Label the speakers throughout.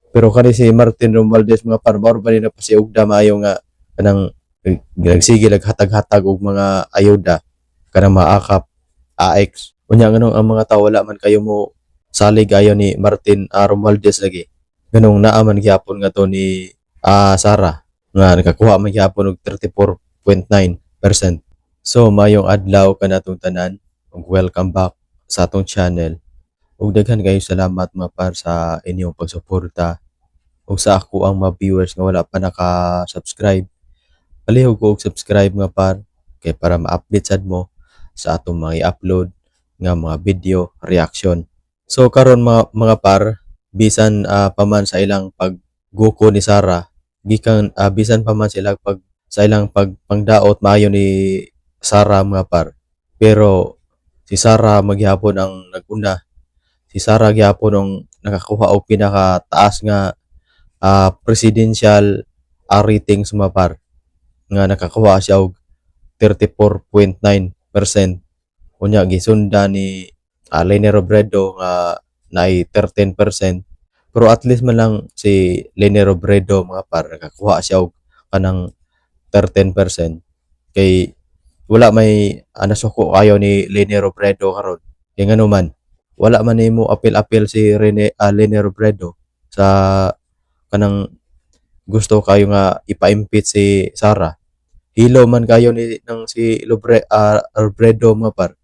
Speaker 1: Pero kani si Martin Romualdez mga par mao ba ni napasiugda maayo nga kanang nagsige naghatag-hatag og mga ayuda kanang maakap AX. Unya nganong ang mga tawo wala man kayo mo salig ayo ni Martin Romualdez lagi. Ganong naa man gyapon nga to ni Sara nga nakakuha man gyapon og 34.9%. So mayong adlaw kanatong tanan ug welcome back sa atong channel. Ug daghan kayo salamat mga par sa inyong pagsuporta ug sa ako ang mga viewers nga wala pa naka-subscribe. Palihog ko og subscribe nga par kay para ma-update sad mo sa atong mga i-upload nga mga video reaction. So karon mga par bisan pa man sa ilang pagguko ni Sara gikan bisan pa man sila pag sa ilang pagpangdaot maayo ni Sara mga par. Pero si Sara maghapon ang naguna. Si Sara gyapon ang nakakuha og pinakataas nga presidential ratings mga par nga nakakuha siya og 34.9%. Unya gisunda ni Leni Robredo nga naay 13%. Pero at least man lang si Leni Robredo mga par nakakuha siya og kanang 13%. Kay wala may nasuko kayo ni Leni Robredo karon. Kay ngano man wala man nimo apil-apil si Leni Robredo sa kanang gusto kayo nga ipa-impeach si Sara. Hilo man kayo ni ng si Robredo mga par.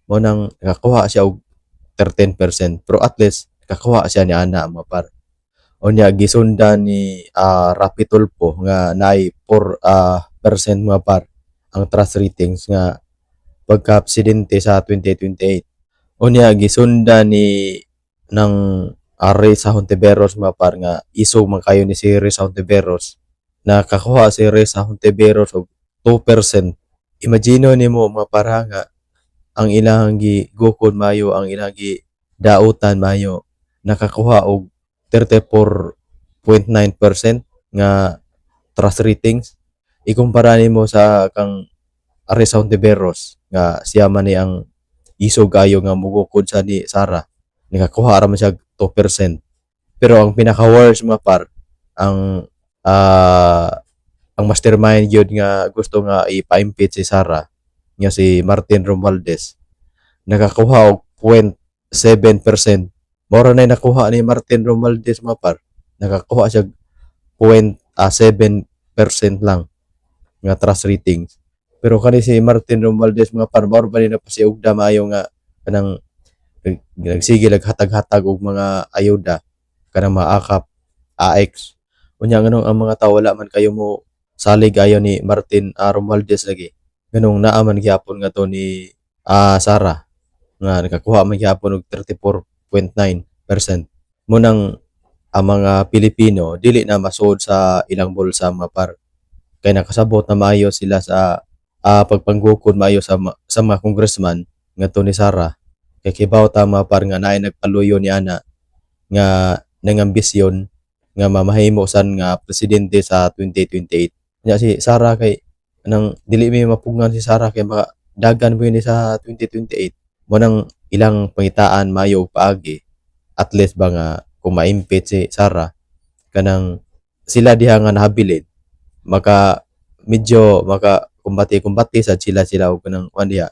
Speaker 1: Mo nang nakakuha siya og 13%, pero at least nakakuha siya ni ana mga par. Unya gisunda ni Rapi Tulfo nga naay 4% mga par ang trust ratings nga pagka-presidente sa 2028. Unya gisunda ni ng Reza Hontiveros mga par nga isog man kayo ni si Reza Hontiveros. Nakakuha si Reza Hontiveros og 2%. Imagino nimo mga para nga ang ilang gigukod mayo ang ilang dautan mayo nakakuha og 34.9% nga trust ratings. Ikumpara nimo sa kang Reza Hontiveros nga siya man ni ang isog kayo nga mugukod sa ni Sara. Nakakuha ra man siya 2%. Pero ang pinaka-worst mga par ang ang mastermind yun nga gusto nga ipa-impeach si Sara nga si Martin Romualdez nakakuha og 0.7%. Mora na nakuha ni Martin Romualdez mga par. Nakakuha siya 0.7% lang nga trust ratings. Pero kani si Martin Romualdez mga par mao ba ni napasiugda maayo nga kanang nagsige naghatag-hatag og mga ayuda kanang maakap AX. Unya nganong ang mga tawo wala man kayo mo salig ayo ni Martin Romualdez lagi. Ganong naa man gyapon nga to ni Sara nga nakakuha man gyapon og 34.9%. Munang ang mga Pilipino dili na masud sa ilang bulsa mga par. Kay nakasabot na maayo sila sa pagpanggukod maayo sa mga congressman nga to ni Sara. Kay kibaw ta mga par nga naay nagpaluyo ni ana nga nangambisyon nga mamahimo san nga presidente sa 2028. Nya si Sara kay nang dili mi mapugngan si Sara kay baka dagan mo ni sa 2028. Mo nang ilang pangitaan mayo paagi at least ba nga kung ma-impeach si Sara kanang sila diha nga nahabilin maka medyo maka kumbati sa sila og kanang diha.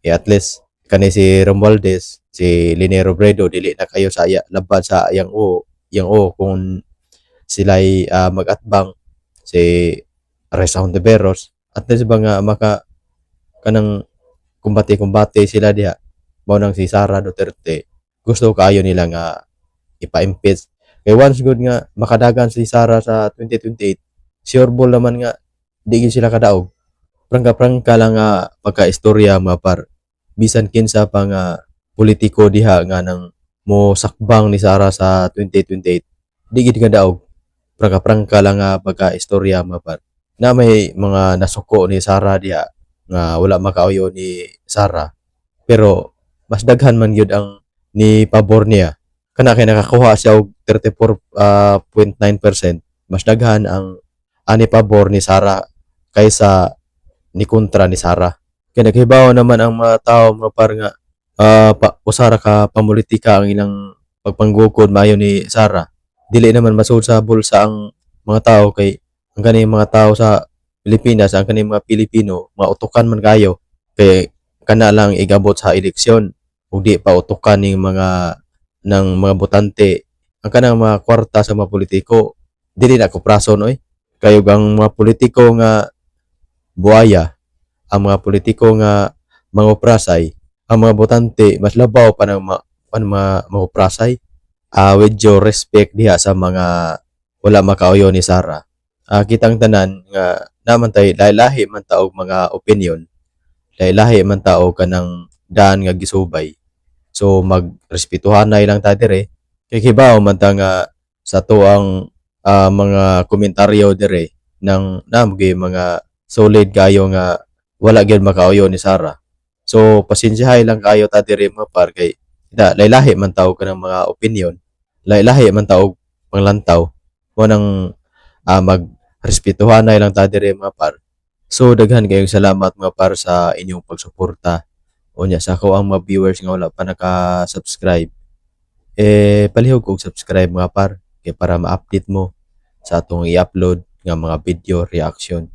Speaker 1: At least kani si Romualdez, si Leni Robredo dili na kayo sa laban sa yang kung sila'y mag-atbang si Reza Hontiveros at least ba nga maka kanang kumbati sila diha. Mao nang si Sara Duterte gusto kaayo nila nga ipa-impeach. Kay once good nga makadagan si Sara sa 2028, sure ball naman nga di gid sila kadaog. Prangka lang nga pagka-istorya mga par. Bisan kinsa pa nga politiko diha nga nang mo sakbang ni Sara sa 2028, di gid kadaog. Prangka lang nga pagka-istorya mga par. Na may mga nasuko ni Sara diha nga wala makaayo ni Sara. Pero mas daghan man gyud ang ni pabor niya. Kana kay nakakuha siya og 34.9%. Mas daghan ang ani pabor ni Sara kaysa ni kontra ni Sara. Kay naghibaw naman ang mga tao mga par nga usara ka pamulitika ang ilang pagpanggukod maayo ni Sara. dili naman masulsabol sa ang mga tao kay ang kaning mga tao sa Pilipinas, ang kaning mga Pilipino, mga utukan man kayo kay kana lang igabot sa eleksyon ug di pa utukan ning mga ng mga botante ang kanang mga kwarta sa mga politiko dili na kuprason oy kayo ang mga politiko nga buaya, ang mga politiko nga manguprasay, ang mga botante mas labaw pa ng mga manguprasay. With due respect diha sa mga wala makauyo ni Sara. Kitang tanan nga naman tay lahi-lahi man ta og mga opinion, lahi-lahi man ta og kanang daan nga gisubay. So magrespetuhanay lang ta dire. Kay hibaw man ta nga sa tuang mga komentaryo dire ng namgi mga solid kayo nga wala gyud makauyo ni Sara. So pasensyahay lang kayo ta dire mga par kay lahi-lahi man ta og kanang mga opinion, lahi-lahi man ta og panglantaw. Mo nang magrespetuhanay lang ta dire mga par. So daghan kayong salamat mga par sa inyong pagsuporta. Unya sa ako ang mga viewers nga wala pa naka-subscribe, palihog og subscribe mga par kay para ma-update mo sa atong i-upload nga mga video reaction.